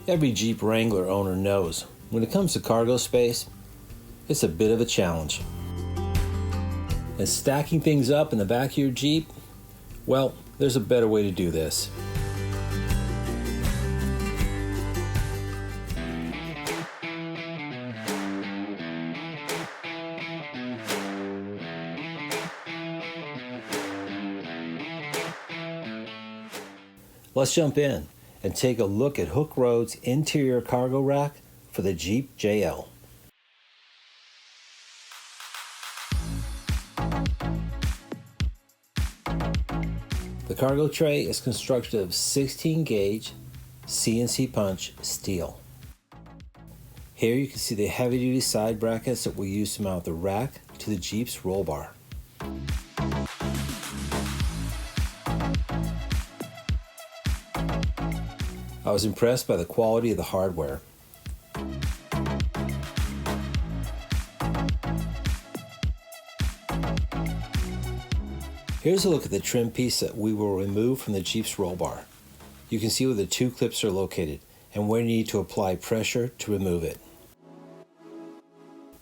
Every Jeep Wrangler owner knows when it comes to cargo space, it's a bit of a challenge. And stacking things up in the back of your Jeep, well, there's a better way to do this. Let's jump in and take a look at Hooke Road's interior cargo rack for the Jeep JL. The cargo tray is constructed of 16 gauge CNC punch steel. Here you can see the heavy duty side brackets that we use to mount the rack to the Jeep's roll bar. I was impressed by the quality of the hardware. Here's a look at the trim piece that we will remove from the Jeep's roll bar. You can see where the two clips are located and where you need to apply pressure to remove it.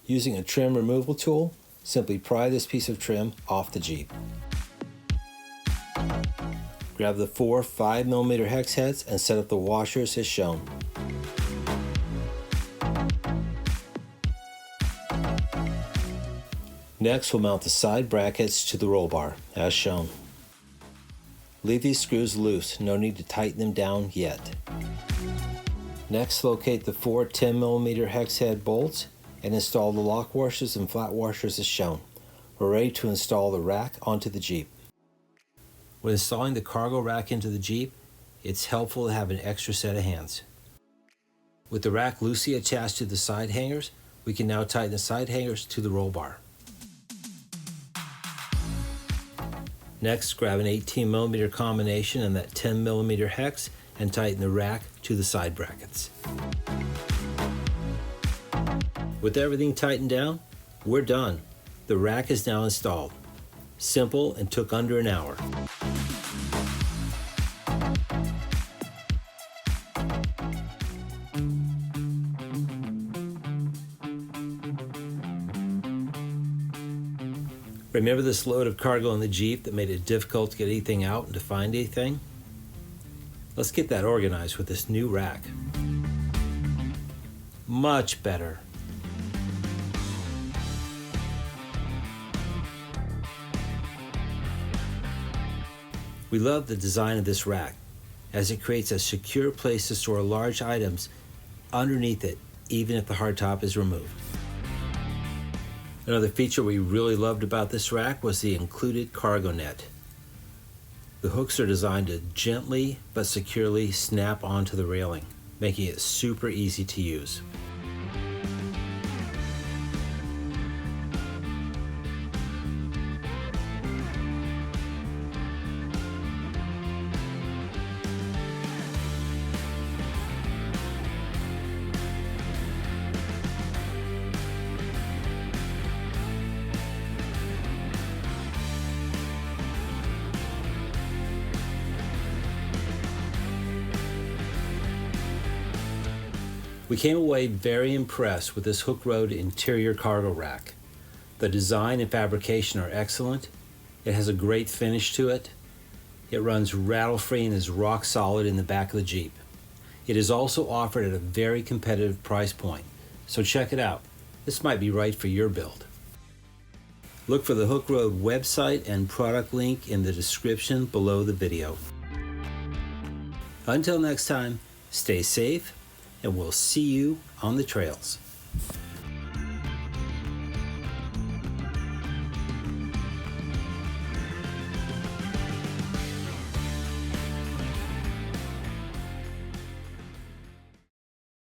Using a trim removal tool, simply pry this piece of trim off the Jeep. Grab the four 5mm hex heads and set up the washers as shown. Next, we'll mount the side brackets to the roll bar, as shown. Leave these screws loose, no need to tighten them down yet. Next, locate the four 10mm hex head bolts and install the lock washers and flat washers as shown. We're ready to install the rack onto the Jeep. When installing the cargo rack into the Jeep, it's helpful to have an extra set of hands. With the rack loosely attached to the side hangers, we can now tighten the side hangers to the roll bar. Next, grab an 18mm combination and that 10mm hex and tighten the rack to the side brackets. With everything tightened down, we're done. The rack is now installed. Simple and took under an hour. Remember this load of cargo on the Jeep that made it difficult to get anything out and to find anything? Let's get that organized with this new rack. Much better. We love the design of this rack, as it creates a secure place to store large items underneath it, even if the hardtop is removed. Another feature we really loved about this rack was the included cargo net. The hooks are designed to gently but securely snap onto the railing, making it super easy to use. We came away very impressed with this Hooke Road interior cargo rack. The design and fabrication are excellent. It has a great finish to it. It runs rattle-free and is rock solid in the back of the Jeep. It is also offered at a very competitive price point, so check it out. This might be right for your build. Look for the Hooke Road website and product link in the description below the video. Until next time, stay safe, and we'll see you on the trails.